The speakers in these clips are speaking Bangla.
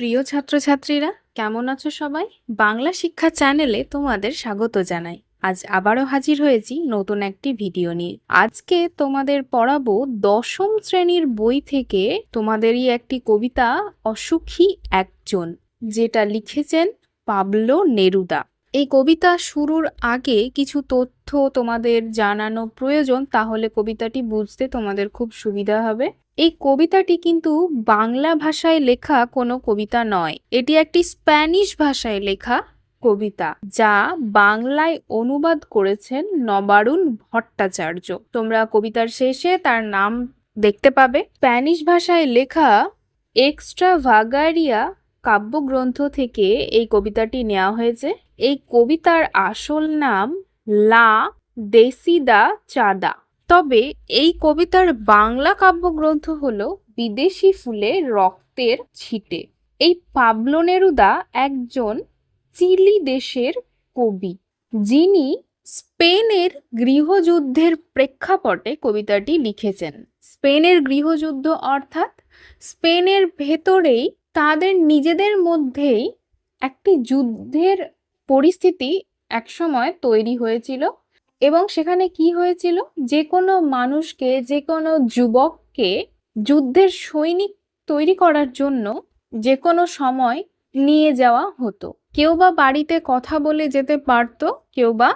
প্রিয় ছাত্রছাত্রীরা, কেমন আছো সবাই? বাংলা শিক্ষা চ্যানেলে তোমাদের স্বাগত জানাই। আজ আবারও হাজির হয়েছি নতুন একটি ভিডিও নিয়ে। আজকে তোমাদের পড়াবো দশম শ্রেণীর বই থেকে তোমাদেরই একটি কবিতা অসুখী একজন, যেটা লিখেছেন পাবলো নেরুদা। এই কবিতা শুরুর আগে কিছু তথ্য তোমাদের জানানো প্রয়োজন, তাহলে কবিতাটি বুঝতে তোমাদের খুব সুবিধা হবে। এই কবিতাটি কিন্তু বাংলা ভাষায় লেখা কোনো কবিতা নয়, এটি একটি স্প্যানিশ ভাষায় লেখা কবিতা, যা বাংলায় অনুবাদ করেছেন নবারুণ ভট্টাচার্য। তোমরা কবিতার শেষে তার নাম দেখতে পাবে। স্প্যানিশ ভাষায় লেখা এক্সট্রাভাগারিয়া কাব্যগ্রন্থ থেকে এই কবিতাটি নেওয়া হয়েছে। এই কবিতার আসল নাম লা দেসিদা চাঁদা। তবে এই কবিতার বাংলা কাব্যগ্রন্থ হলো বিদেশি ফুলের রক্তের ছিটে। এই পাবলো নেরুদা একজন চিলি দেশের কবি, যিনি স্পেনের গৃহযুদ্ধের প্রেক্ষাপটে কবিতাটি লিখেছেন। স্পেনের গৃহযুদ্ধ অর্থাৎ স্পেনের ভেতরেই তাদের নিজেদের মধ্যেই একটি যুদ্ধের পরিস্থিতি একসময় তৈরি হয়েছিল, এবং সেখানে কি হয়েছিল, যে কোনো মানুষকে, যে কোনো যুবককে যুদ্ধের সৈনিক তৈরি করার জন্য যে কোনো সময় নিয়ে যাওয়া হতো। কেউ বা বাড়িতে কথা বলে যেতে পারতো, কেউ বা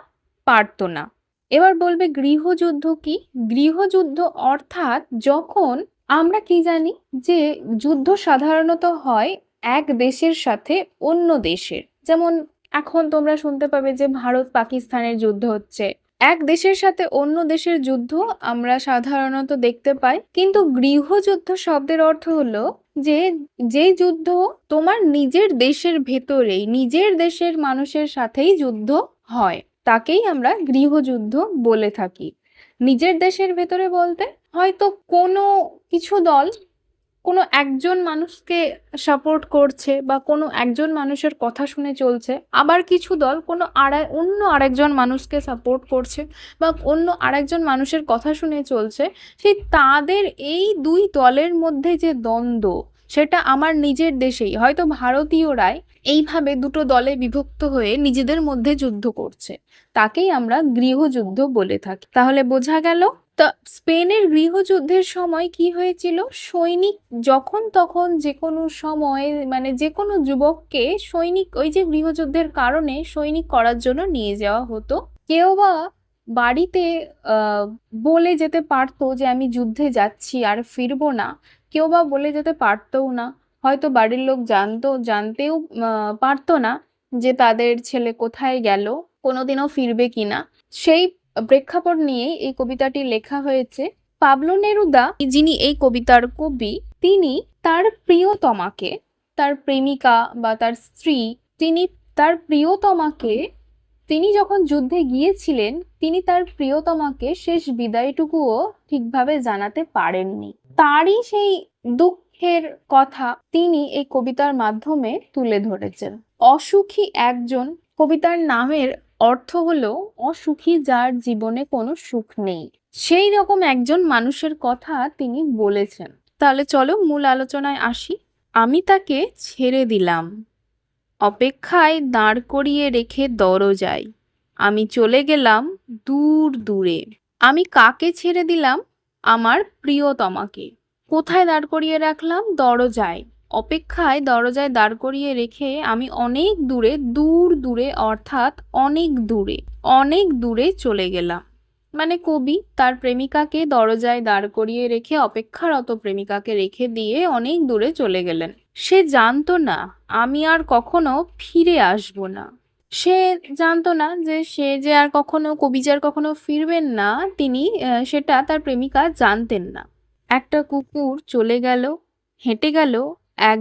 পারতো না। এবার বলবে গৃহযুদ্ধ কি? গৃহযুদ্ধ অর্থাৎ যখন আমরা কি জানি যে যুদ্ধ সাধারণত হয় এক দেশের সাথে অন্য দেশের, যেমন এখন তোমরা শুনতে পাবে যে ভারত পাকিস্তানের যুদ্ধ হচ্ছে। এক দেশের সাথে অন্য দেশের যুদ্ধ আমরা সাধারণত দেখতে পাই, কিন্তু গৃহযুদ্ধ শব্দের অর্থ হলো যে যে যুদ্ধ তোমার নিজের দেশের ভেতরেই, নিজের দেশের মানুষের সাথেই যুদ্ধ হয়, তাকেই আমরা গৃহযুদ্ধ বলে থাকি। নিজের দেশের ভেতরে বলতে হয়তো কোনো কিছু দল কোনো একজন মানুষকে সাপোর্ট করছে বা কোনো একজন মানুষের কথা শুনে চলছে, আবার কিছু দল কোনো অন্য আরেকজন মানুষকে সাপোর্ট করছে বা অন্য আরেকজন মানুষের কথা শুনে চলছে। সেই তাদের এই দুই দলের মধ্যে যে দ্বন্দ্ব, সেটা আমার নিজের দেশেই হয়তো ভারতীয়রাই এইভাবে দুটো দলে বিভক্ত হয়ে নিজেদের মধ্যে যুদ্ধ করছে, তাকেই আমরা গৃহযুদ্ধ বলে থাকি। তাহলে বোঝা গেল। তা স্পেনের গৃহযুদ্ধের সময় কি হয়েছিল, সৈনিক যখন তখন যে কোনো সময়, মানে যে কোনো যুবককে সৈনিক, ওই যে গৃহযুদ্ধের কারণে সৈনিক করার জন্য নিয়ে যাওয়া হতো। কেউ বা বাড়িতে বলে যেতে পারতো যে আমি যুদ্ধে যাচ্ছি আর ফিরবো না, কেউ বা বলে যেতে পারতোও না। হয়তো বাড়ির লোক জানতেও পারতো না যে তাদের ছেলে কোথায় গেল, কোনোদিনও ফিরবে কিনা। সেই প্রেক্ষাপট নিয়েই এই কবিতাটি লেখা হয়েছে। পাবলো নেরুদা, যিনি এই কবিতার কবি, তিনি তার প্রিয়তমাকে, তার প্রেমিকা বা তার স্ত্রী, তিনি যখন যুদ্ধে গিয়েছিলেন, তিনি তার প্রিয়তমাকে শেষ বিদায়টুকুও ঠিকভাবে জানাতে পারেননি। তারই সেই দুঃখের কথা তিনি এই কবিতার মাধ্যমে তুলে ধরেছেন। অসুখী একজন কবিতার নামের অর্থ হলো অসুখী, যার জীবনে কোনো সুখ নেই, সেই রকম একজন মানুষের কথা তিনি বলেছেন। তাহলে চলো মূল আলোচনায় আসি। আমি তাকে ছেড়ে দিলাম, অপেক্ষায় দাঁড় করিয়ে রেখে দরজায়, আমি চলে গেলাম দূর দূরে। আমি কাকে ছেড়ে দিলাম? আমার প্রিয়তমাকে। কোথায় দাঁড় করিয়ে রাখলাম? দরজায়। অপেক্ষায় দরজায় দাঁড় করিয়ে রেখে আমি অনেক দূরে, দূর দূরে অর্থাৎ অনেক দূরে চলে গেলাম। মানে কবি তার প্রেমিকাকে দরজায় দাঁড় করিয়ে রেখে, অপেক্ষারত প্রেমিকাকে রেখে দিয়ে অনেক দূরে চলে গেলেন। সে জানতো না আমি আর কখনো ফিরে আসব না। সে জানতো না যে কবি যে আর কখনো ফিরবেন না, তিনি সেটা তার প্রেমিকা জানতেন না। একটা কুকুর চলে গেল, হেঁটে গেল এক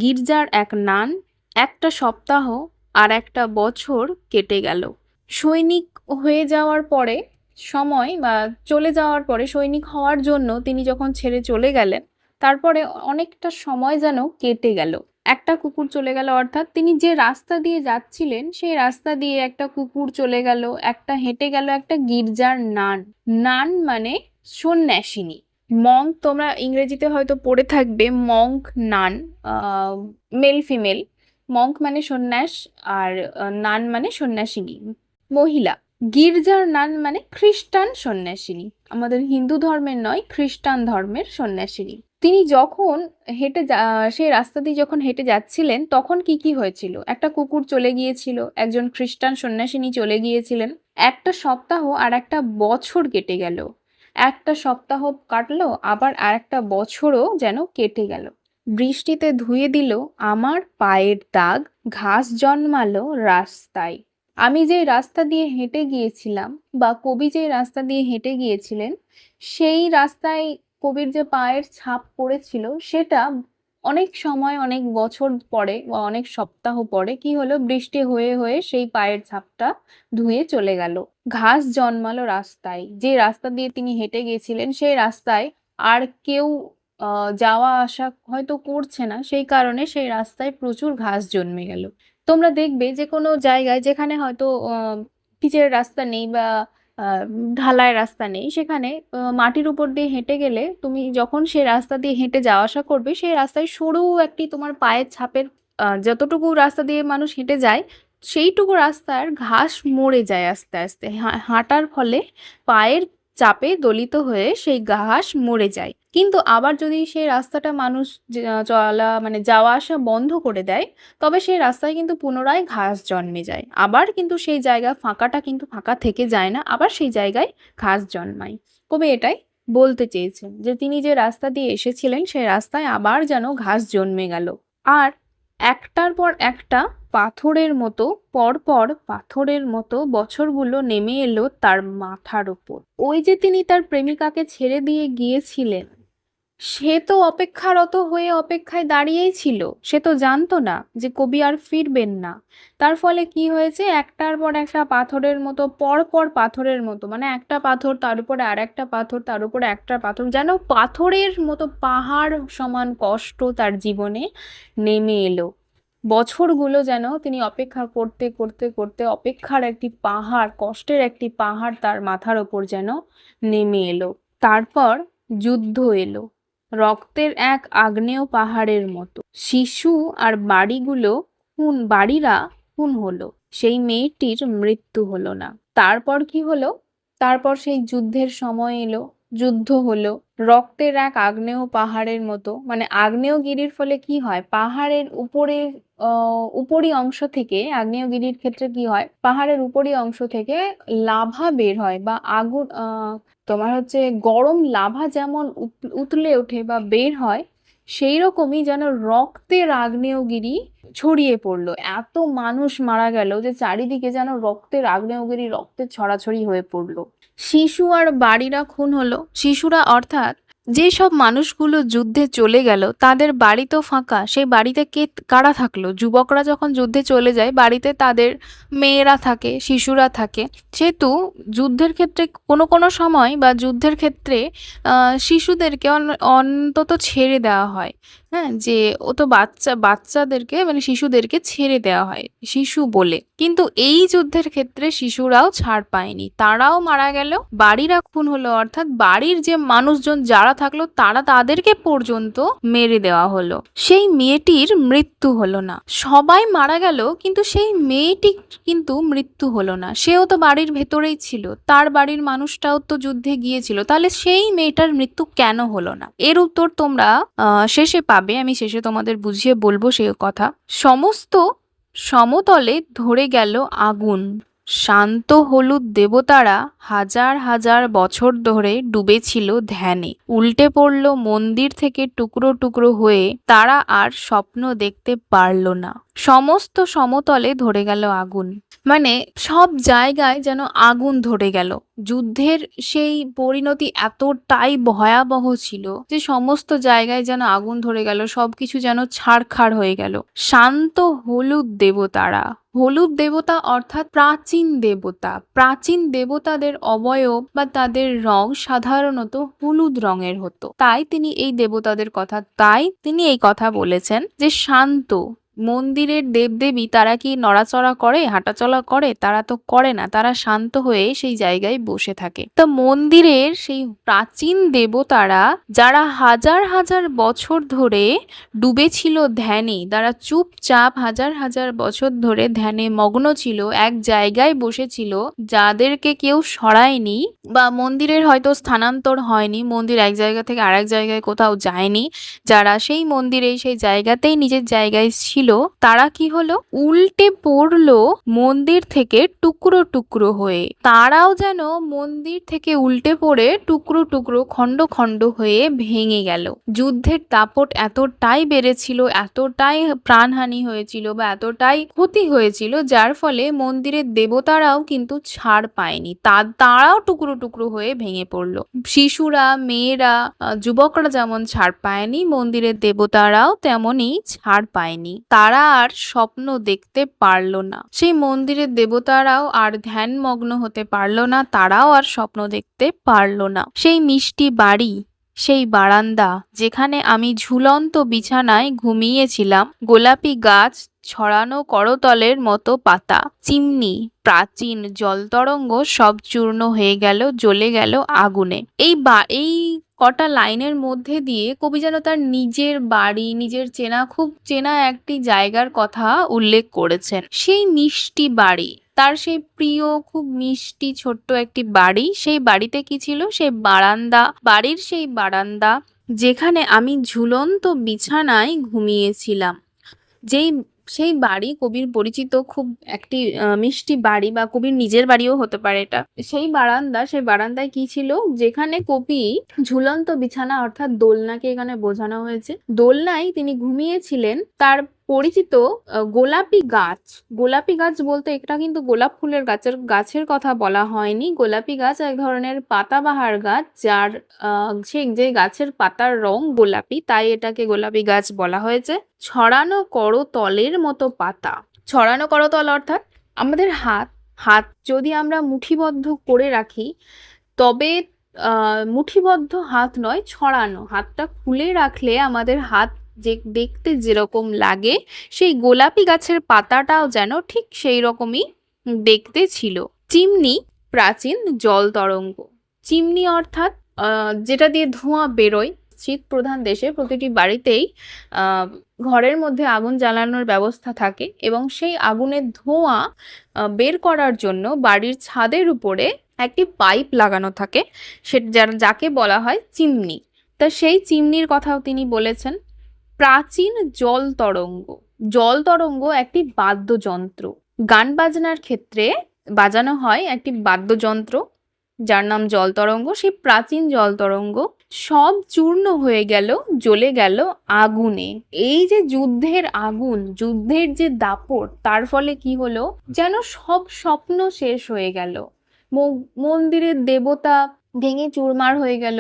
গির্জার এক নান। একটা সপ্তাহ আর একটা বছর কেটে গেল। সৈনিক হয়ে যাওয়ার পরে, চলে যাওয়ার পরে, সৈনিক হওয়ার জন্য তিনি যখন ছেড়ে চলে গেলেন, তারপরে অনেকটা সময় যেন কেটে গেল। একটা কুকুর চলে গেল অর্থাৎ তিনি যে রাস্তা দিয়ে যাচ্ছিলেন, সেই রাস্তা দিয়ে একটা কুকুর চলে গেল, হেঁটে গেল একটা গির্জার নান। নান মানে সন্ন্যাসিনী। মঙ্ক তোমরা ইংরেজিতে হয়তো পড়ে থাকবে মঙ্ক নান, মেল ফিমেল। মঙ্ক মানে সন্ন্যাস, আর নান মানে সন্ন্যাসিনী, মহিলা। গির্জার নান মানে খ্রিস্টান সন্ন্যাসিনী, আমাদের হিন্দু ধর্মের নয়, খ্রিস্টান ধর্মের সন্ন্যাসিনী। তিনি যখন সেই রাস্তা দিয়ে যখন হেঁটে যাচ্ছিলেন তখন কি কি হয়েছিল? একটা কুকুর চলে গিয়েছিল, একজন খ্রিস্টান সন্ন্যাসিনী চলে গিয়েছিলেন, একটা সপ্তাহ আর একটা বছর কেটে গেল, একটা সপ্তাহ কাটলো আবার আর একটা বছরও যেন কেটে গেল। বৃষ্টিতে ধুয়ে দিল আমার পায়ের দাগ, ঘাস জন্মালো রাস্তায়। আমি যেই রাস্তা দিয়ে হেঁটে গিয়েছিলাম, বা কবি যেই রাস্তা দিয়ে হেঁটে গিয়েছিলেন, সেই রাস্তায় কবির যে পায়ের ছাপ পড়েছিল, সেটা অনেক সময়, অনেক বছর পরে বা অনেক সপ্তাহ পরে কি হলো, বৃষ্টি হয়ে হয়ে সেই পায়ের ছাপটা ধুয়ে চলে গেল। ঘাস জন্মালো রাস্তায়, যে রাস্তা দিয়ে তিনি হেঁটে গিয়েছিলেন সেই রাস্তায় আর কেউ যাওয়া আসা হয়তো করছে না, সেই কারণে সেই রাস্তায় প্রচুর ঘাস জন্মে গেল। তোমরা দেখবে যে কোনো জায়গায় যেখানে হয়তো পিচের রাস্তা নেই বা ঢালাই রাস্তা নেই, সেখানে মাটির উপর দিয়ে হেঁটে গেলে তুমি যখন সেই রাস্তা দিয়ে হেঁটে যাওয়া আসা করবে, সেই রাস্তায় সরু একটি তোমার পায়ের ছাপের, যতটুকু রাস্তা দিয়ে মানুষ হেঁটে যায় সেইটুকু রাস্তার ঘাস মরে যায় আস্তে আস্তে, হাঁটার ফলে পায়ের চাপে দলিত হয়ে সেই ঘাস মরে যায়। কিন্তু আবার যদি সেই রাস্তাটা মানুষ চলা মানে যাওয়া আসা বন্ধ করে দেয়, তবে সেই রাস্তায় কিন্তু পুনরায় ঘাস জন্মে যায়, আবার কিন্তু সেই জায়গা ফাঁকাটা কিন্তু ফাঁকা থেকে যায় না, আবার সেই জায়গায় ঘাস জন্মায়। কবি এটাই বলতে চেয়েছেন যে তিনি যে রাস্তা দিয়ে এসেছিলেন সেই রাস্তায় আবার যেন ঘাস জন্মে গেল। আর একটার পর একটা পাথরের মতো, পরপর পাথরের মতো বছরগুলো নেমে এলো তার মাথার উপর। ওই যে তিনি তার প্রেমিকাকে ছেড়ে দিয়ে গিয়েছিলেন, সে তো অপেক্ষারত হয়ে অপেক্ষায় দাঁড়িয়েই ছিল, সে তো জানতো না যে কবি আর ফিরবেন না। তার ফলে কি হয়েছে, একটার পর একটা পাথরের মতো, পর পর পাথরের মতো, মানে একটা পাথর তার উপরে আর একটা পাথর, তার উপরে একটা পাথর, যেন পাথরের মতো পাহাড় সমান কষ্ট তার জীবনে নেমে এলো। বছরগুলো যেন তিনি অপেক্ষা করতে করতে করতে অপেক্ষার একটি পাহাড়, কষ্টের একটি পাহাড় তার মাথার ওপর যেন নেমে এলো। তারপর যুদ্ধ এলো, রক্তের এক আগ্নেয় পাহাড়ের মতো। শিশু আর বাড়িরা খুন হলো, সেই মেয়েটির মৃত্যু হলো না। তারপর কি হলো, তারপর সেই যুদ্ধের সময় এলো, যুদ্ধ হলো, রক্তের এক আগ্নেয় পাহাড়ের মতো, মানে আগ্নেয়গিরির ফলে কি হয়, পাহাড়ের উপরে উপরি অংশ থেকে, আগ্নেয়গিরির ক্ষেত্রে কি হয়, পাহাড়ের উপরি অংশ থেকে লাভা বের হয়, বা আগুন, তোমার হচ্ছে গরম লাভা যেমন উতলে ওঠে বা বের হয়, সেই রকমই যেন রক্তের আগ্নেয়গিরি ছড়িয়ে পড়লো। এত মানুষ মারা গেল যে চারিদিকে যেন রক্তের আগ্নেয়গিরি, রক্তের ছড়াছড়ি হয়ে পড়লো। শিশু আর বাড়িরা খুন হলো। শিশুরা অর্থাৎ যেসব মানুষগুলো যুদ্ধে চলে গেল তাদের বাড়ি তো ফাঁকা, সেই বাড়িতে কারা থাকলো? যুবকরা যখন যুদ্ধে চলে যায় বাড়িতে তাদের মেয়েরা থাকে, শিশুরা থাকে। সেহেতু যুদ্ধের ক্ষেত্রে কোনো কোনো সময় বা যুদ্ধের ক্ষেত্রে শিশুদেরকে অন্তত ছেড়ে দেওয়া হয়। হ্যাঁ, যে ও তো বাচ্চাদেরকে মানে শিশুদেরকে ছেড়ে দেওয়া হয় শিশু বলে। কিন্তু এই যুদ্ধের ক্ষেত্রে শিশুরাও ছাড় পায়নি, তারাও মারা গেল, বাড়িরা খুন হলো, অর্থাৎ বাড়ির যে মানুষজন যারা থাকলো তাদেরকে পর্যন্ত মেরে দেওয়া হলো। সেই মেয়েটির মৃত্যু হলো না। সবাই মারা গেল কিন্তু সেই মেয়েটি কিন্তু মৃত্যু হলো না, সেও তো বাড়ির ভেতরেই ছিল, তার বাড়ির মানুষটাও তো যুদ্ধে গিয়েছিল, তাহলে সেই মেয়েটার মৃত্যু কেন হলো না? এর উত্তর তোমরা শেষে পাবে, আমি শেষে তোমাদের বুঝিয়ে বলবো সেই কথা। সমস্ত সমতলে ধরে গেল আগুন, শান্ত হলুদ দেবতারা হাজার হাজার বছর ধরে ডুবেছিল ধ্যানে, উল্টে পড়ল মন্দির থেকে টুকরো টুকরো হয়ে, তারা আর স্বপ্ন দেখতে পারল না। সমস্ত সমতলে ধরে গেল আগুন, মানে সব জায়গায় যেন আগুন ধরে গেল। যুদ্ধের সেই পরিণতি এতটাই ভয়াবহ ছিল যে সমস্ত জায়গায় যেন আগুন ধরে গেল, সবকিছু যেন ছাড়খাড় হয়ে গেল। শান্ত হলুদ দেবতারা, হলুদ দেবতা অর্থাৎ প্রাচীন দেবতা, প্রাচীন দেবতাদের অবয়ব বা তাদের রং সাধারণত হলুদ রঙের হতো, তাই তিনি এই কথা বলেছেন যে শান্ত, মন্দিরের দেবদেবী তারা কি নড়াচড়া করে, হাঁটাচলা করে? তারা তো করে না, তারা শান্ত হয়ে সেই জায়গায় বসে থাকে। তা মন্দিরের সেই প্রাচীন দেবতারা, যারা হাজার হাজার বছর ধরে ডুবেছিল ধ্যানে, তারা চুপচাপ হাজার হাজার বছর ধরে ধ্যানে মগ্ন ছিল, এক জায়গায় বসেছিল, যাদেরকে কেউ সরায়নি বা মন্দিরের হয়তো স্থানান্তর হয়নি, মন্দির এক জায়গা থেকে আরেক জায়গায় কোথাও যায়নি, যারা সেই মন্দিরে সেই জায়গাতেই নিজের জায়গায় ছিল, তারা কি হলো, উল্টে পড়লো মন্দির থেকে টুকরো টুকরো হয়ে। তারাও যেন মন্দির থেকে উল্টে পড়ে টুকরো টুকরো খণ্ড খণ্ড হয়ে ভেঙে গেল। যুদ্ধের দাপট এতটাই বেড়েছিল, এতটাই প্রাণহানি হয়েছিল বা এতটাই ক্ষতি হয়েছিল, যার ফলে মন্দিরের দেবতারাও কিন্তু ছাড় পায়নি, তারাও টুকরো টুকরো হয়ে ভেঙে পড়লো। শিশুরা, মেয়েরা, যুবকরা যেমন ছাড় পায়নি, মন্দিরের দেবতারাও তেমনই ছাড় পায়নি। তারা আর স্বপ্ন দেখতে পারল না, সেই মন্দিরের দেবতারাও আর ধ্যানমগ্ন হতে পারল না, তারাও আর স্বপ্ন দেখতে পারল না। সেই মিষ্টি বাড়ি, সেই বারান্দা, যেখানে আমি ঝুলন্ত বিছানায় ঘুমিয়েছিলাম, গোলাপি গাছ, ছড়ানো করতলের মতো পাতা, চিমনি, প্রাচীন জলতরঙ্গ সব চূর্ণ হয়ে গেল, জ্বলে গেল আগুনে। এই কটা লাইনের মধ্যে দিয়ে কবি যেন তার নিজের বাড়ি, নিজের খুব চেনা একটি জায়গার কথা উল্লেখ করেছেন। সেই মিষ্টি বাড়ি, তার সেই প্রিয় খুব মিষ্টি ছোট্ট একটি বাড়ি, সেই বাড়িতে কি ছিল, সেই বারান্দা, বাড়ির সেই বারান্দা, যেখানে আমি ঝুলন্ত বিছানায় ঘুমিয়েছিলাম। সেই বাড়ি কবির পরিচিত খুব একটি মিষ্টি বাড়ি, বা কবির নিজের বাড়িও হতে পারে এটা। সেই বারান্দায় কি ছিল, যেখানে কবি ঝুলন্ত বিছানা অর্থাৎ দোলনাকে এখানে বোঝানো হয়েছে, দোলনায় তিনি ঘুমিয়েছিলেন। তার পরিচিত গোলাপি গাছ বলতে এটা কিন্তু গোলাপ ফুলের গাছের কথা বলা হয়নি। গোলাপি গাছ এক ধরনের পাতাবাহার গাছ, যার যে গাছের পাতার রং গোলাপি, তাই এটাকে গোলাপি গাছ বলা হয়েছে। ছড়ানো করতলের মতো পাতা, ছড়ানো করতল অর্থাৎ আমাদের হাত যদি আমরা মুঠিবদ্ধ করে রাখি, তবে মুঠিবদ্ধ হাত নয়, ছড়ানো হাতটা খুলে রাখলে আমাদের হাত যে দেখতে যেরকম লাগে, সেই গোলাপি গাছের পাতাটাও যেন ঠিক সেই রকমই দেখতে ছিল। চিমনি, প্রাচীন জল তরঙ্গ। চিমনি অর্থাৎ যেটা দিয়ে ধোঁয়া বেরোয়। শীত প্রধান দেশে প্রতিটি বাড়িতেই ঘরের মধ্যে আগুন জ্বালানোর ব্যবস্থা থাকে, এবং সেই আগুনের ধোঁয়া বের করার জন্য বাড়ির ছাদের উপরে একটি পাইপ লাগানো থাকে, যাকে বলা হয় চিমনি। তা সেই চিমনির কথাও তিনি বলেছেন। প্রাচীন জল তরঙ্গ একটি বাদ্যযন্ত্র, গান বাজনার ক্ষেত্রে বাজানো হয় একটি বাদ্যযন্ত্র, যার নাম জল তরঙ্গ। সেই প্রাচীন জল তরঙ্গ সব চূর্ণ হয়ে গেল, জ্বলে গেল আগুনে। এই যে যুদ্ধের আগুন, যুদ্ধের যে দাপট, তার ফলে কি হলো, যেন সব স্বপ্ন শেষ হয়ে গেল। মন্দিরের দেবতা ভেঙে চুরমার হয়ে গেল,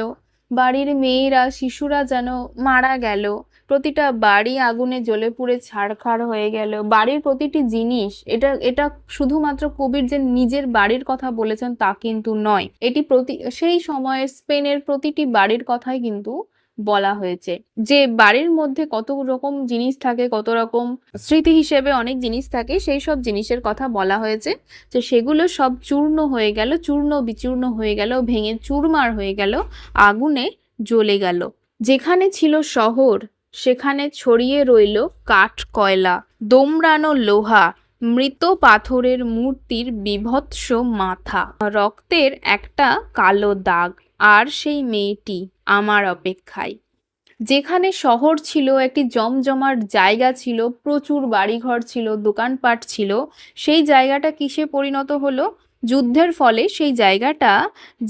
বাড়ির মেয়েরা, শিশুরা যেন মারা গেল, প্রতিটা বাড়ি আগুনে জ্বলে পুড়ে ছারখার হয়ে গেল। বাড়ির প্রতিটি জিনিস, এটা শুধুমাত্র কবির যে নিজের বাড়ির কথা বলেছেন তা কিন্তু নয়, এটি সেই সময়ের স্পেনের প্রতিটি বাড়ির কথাই কিন্তু বলা হয়েছে। যে বাড়ির মধ্যে কত রকম জিনিস থাকে, কত রকম স্মৃতি হিসেবে অনেক জিনিস থাকে, সেই সব জিনিসের কথা বলা হয়েছে, যে সেগুলো সব চূর্ণ হয়ে গেল, চূর্ণ বিচূর্ণ হয়ে গেল, ভেঙে চুরমার হয়ে গেল, আগুনে জ্বলে গেল। যেখানে ছিল শহর, সেখানে ছড়িয়ে রইল কাঠ কয়লা, দোমড়ানো লোহা, মৃত পাথরের মূর্তির বিভৎস মাথা, রক্তের একটা কালো দাগ, আর সেই মেয়েটি আমার অপেক্ষায়। যেখানে শহর ছিল, একটি জমজমাট জায়গা ছিল, প্রচুর বাড়িঘর ছিল, দোকানপাট ছিল, সেই জায়গাটা কিসে পরিণত হলো? যুদ্ধের ফলে সেই জায়গাটা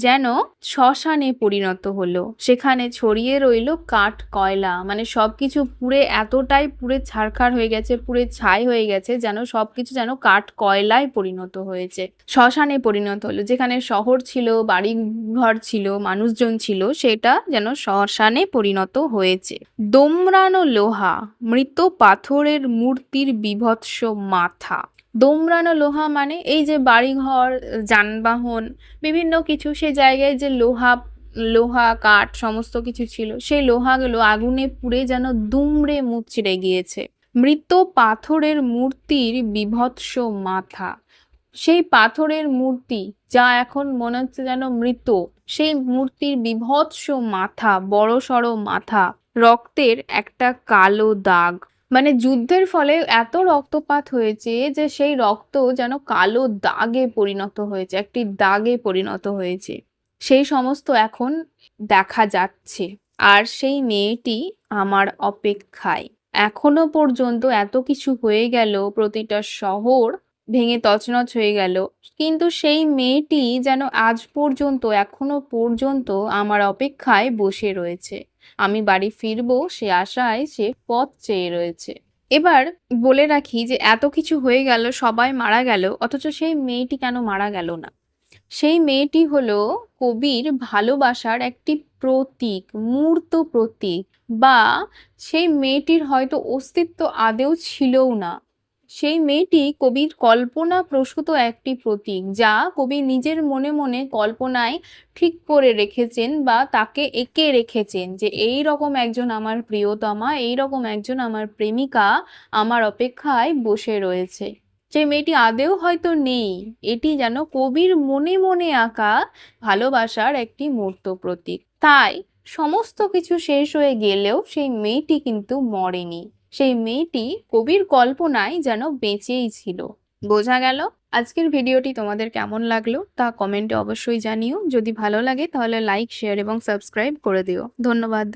যেন শ্মশানে পরিণত হলো। সেখানে ছড়িয়ে রইল কাঠ কয়লা, মানে সবকিছু পুড়ে এতটাই পুড়ে ছারখার হয়ে গেছে, পুড়ে ছাই হয়ে গেছে, যেন সবকিছু যেন কাঠ কয়লায় পরিণত হয়েছে, শ্মশানে পরিণত হলো। যেখানে শহর ছিল, বাড়িঘর ছিল, মানুষজন ছিল, সেটা যেন শ্মশানে পরিণত হয়েছে। দোমড়ানো লোহা, মৃত পাথরের মূর্তির বিভৎস মাথা। দোমড়ানো লোহা মানে এই যে বাড়িঘর, যানবাহন, বিভিন্ন কিছু, সে জায়গায় যে লোহা কাঠ সমস্ত কিছু ছিল, সেই লোহাগুলো আগুনে পুড়ে যেন দুমড়ে মুচড়ে গিয়েছে। মৃত পাথরের মূর্তির বীভৎস মাথা। সেই পাথরের মূর্তি যা এখন মনে হচ্ছে যেন মৃত, সেই মূর্তির বীভৎস মাথা, বড়সড় মাথা, রক্তের একটা কালো দাগ। মানে যুদ্ধের ফলে এত রক্তপাত হয়েছে যে সেই রক্ত যেন কালো দাগে পরিণত হয়েছে, একটি দাগে পরিণত হয়েছে। সেই সমস্ত এখন দেখা যাচ্ছে। আর সেই মেয়েটি আমার অপেক্ষায়। এখনো পর্যন্ত এত কিছু হয়ে গেল, প্রতিটা শহর ভেঙে তছনছ হয়ে গেল, কিন্তু সেই মেয়েটি যেন আজ পর্যন্ত, এখনো পর্যন্ত আমার অপেক্ষায় বসে রয়েছে। আমি বাড়ি ফিরবো সে আশায় সে পথ চেয়ে রয়েছে। এবার বলে রাখি যে এত কিছু হয়ে গেল, সবাই মারা গেল, অথচ সেই মেয়েটি কেন মারা গেল না? সেই মেয়েটি হলো কবির ভালোবাসার একটি প্রতীক, মূর্ত প্রতীক, বা সেই মেয়েটির হয়তো অস্তিত্ব আদেও ছিলও না। সেই মেয়েটি কবির কল্পনা প্রসূত একটি প্রতীক, যা কবি নিজের মনে মনে কল্পনায় ঠিক করে রেখেছেন বা তাকে এঁকে রেখেছেন যে এই রকম একজন আমার প্রিয়তমা, এই রকম একজন আমার প্রেমিকা আমার অপেক্ষায় বসে রয়েছে। সেই মেয়েটি আদেও হয়তো নেই, এটি যেন কবির মনে মনে আঁকা ভালোবাসার একটি মূর্ত প্রতীক। তাই সমস্ত কিছু শেষ হয়ে গেলেও সেই মেয়েটি কিন্তু মরেনি। সেই মেয়েটি কবির কল্পনায় যেন বেঁচেই ছিল। বোঝা গেল? আজকের ভিডিওটি তোমাদের কেমন লাগলো তা কমেন্টে অবশ্যই জানিও। যদি ভালো লাগে তাহলে লাইক, শেয়ার এবং সাবস্ক্রাইব করে দিও। ধন্যবাদ।